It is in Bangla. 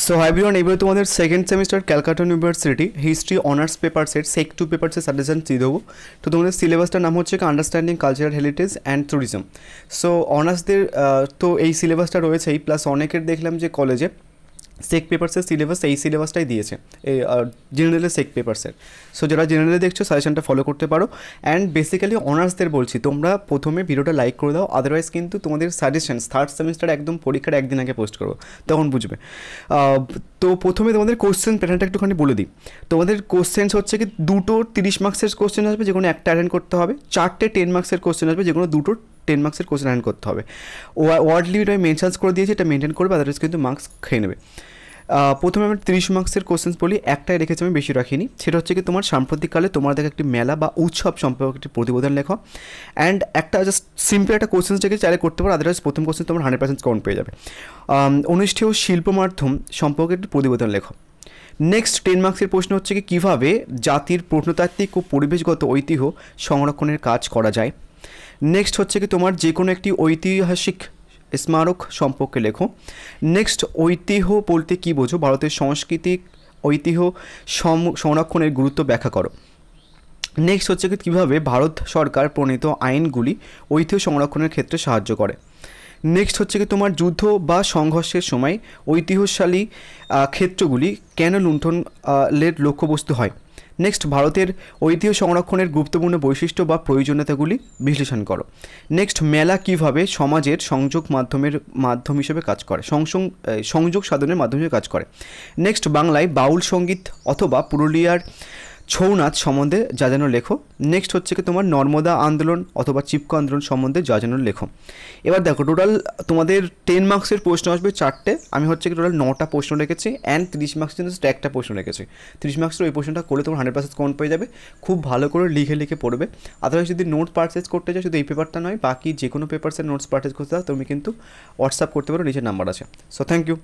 সো এভরিওয়ান, এবারে তোমাদের second semester Calcutta university history honours paper set sec 2 পেপারসের সাজেশন দিয়ে দেবো। তো তোমাদের সিলেবাসটার নাম হচ্ছে understanding cultural heritage and tourism. So অনার্সদের তো এই সিলেবাসটা রয়েছেই, প্লাস অনেকের দেখলাম যে কলেজে সেক পেপারসের সিলেবাস এই সিলেবাসটাই দিয়েছে, এই জেনারেলের সেক পেপারসের। সো যারা জেনারেলে দেখছো সাজেশনটা ফলো করতে পারো। অ্যান্ড বেসিক্যালি অনার্সদের বলছি, তোমরা প্রথমে ভিডিওটা লাইক করে দাও, আদারওয়াইজ কিন্তু তোমাদের সাজেশন থার্ড সেমিস্টার একদম পরীক্ষার একদিন আগে পোস্ট করবো, তখন বুঝবে। তো প্রথমে তোমাদের কোশ্চেন প্যাটার্নটা একটুখানি বলে দিই। তোমাদের কোশ্চেন্স হচ্ছে কি, দুটো 30 মার্কসের কোশ্চেন আসবে, যে কোনো একটা অ্যাটেন্ড করতে হবে। 4টে 10 মার্কসের কোশ্চেন আসবে, যে কোনো দুটো 10 মার্কসের কোশ্চেন অ্যাটেন্ড করতে হবে। ওয়ার্ড লিমিট আমি মেনশনস করে দিয়েছি, এটা মেনটেন করবে, আদারওয়াইজ কিন্তু মার্কস খেয়ে নেবে। প্রথমে আমি 30 মার্কসের কোশ্চেন্স বলি, একটাই রেখেছি, আমি বেশি রাখিনি। সেটা হচ্ছে কি, তোমার সাম্প্রতিককালে তোমার দেখা একটি মেলা বা উৎসব সম্পর্কে একটি প্রতিবেদন লেখো। অ্যান্ড একটা জাস্ট সিম্পল একটা কোশ্চেন্স রেখে চাইলে করতে পারো, আদারওয়াইজ প্রথম কোশ্চেন তোমার 100% কাউন্ট পেয়ে যাবে। অনুষ্ঠেয় শিল্প মাধ্যম সম্পর্কে একটি প্রতিবেদন লেখো। নেক্সট 10 মার্কসের প্রশ্ন হচ্ছে কি, কীভাবে জাতির প্রত্নতাত্ত্বিক ও পরিবেশগত ঐতিহ্য সংরক্ষণের কাজ করা যায়। নেক্সট হচ্ছে কি, তোমার যে কোনো একটি ঐতিহাসিক স্মারক সম্পর্কে লেখো। নেক্সট, ঐতিহ্য বলতে কী বোঝো, ভারতের সাংস্কৃতিক ঐতিহ্য সংরক্ষণের গুরুত্ব ব্যাখ্যা করো। নেক্সট হচ্ছে কি, কীভাবে ভারত সরকার প্রণীত আইনগুলি ঐতিহ্য সংরক্ষণের ক্ষেত্রে সাহায্য করে। নেক্সট হচ্ছে কি, তোমার যুদ্ধ বা সংঘর্ষের সময় ঐতিহ্যশালী ক্ষেত্রগুলি কেন লুণ্ঠনের লক্ষ্যবস্তু হয়। নেক্সট, ভারতের ঐতিহ্য সংরক্ষণের গুরুত্বপূর্ণ বৈশিষ্ট্য বা প্রয়োজনীয়তাগুলি বিশ্লেষণ করো। নেক্সট, মেলা কীভাবে সমাজের মাধ্যম হিসেবে কাজ করে, সংযোগ সাধনের মাধ্যম হিসেবে কাজ করে। নেক্সট, বাংলায় বাউল সঙ্গীত অথবা পুরুলিয়ার ছৌ নাচ সম্বন্ধে যা যেন লেখো। নেক্সট হচ্ছে কি, তোমার নর্মদা আন্দোলন অথবা চিপকো আন্দোলন সম্বন্ধে যা যেন লেখো। এবার দেখো, টোটাল তোমাদের 10 মার্কসের প্রশ্ন আসবে 4টে, আমি হচ্ছে কি টোটাল 9টা প্রশ্ন রেখেছি। অ্যান্ড 30 মার্কসের জন্য একটা প্রশ্ন রেখেছি। 30 মার্কসের ওই প্রশ্নটা করলে তোমার 100% কাউন্ট পেয়ে যাবে। খুব ভালো করে লিখে পড়বে। আদারওয়াইজ যদি নোট পারচেজ করতে চাও, শুধু এই পেপারটা নয়, বাকি যে কোনো পেপারসের নোটস পারচেজ করতে চাও, তুমি কিন্তু হোয়াটসঅ্যাপ করতে পারো, নিচে নাম্বার আছে। So thank you.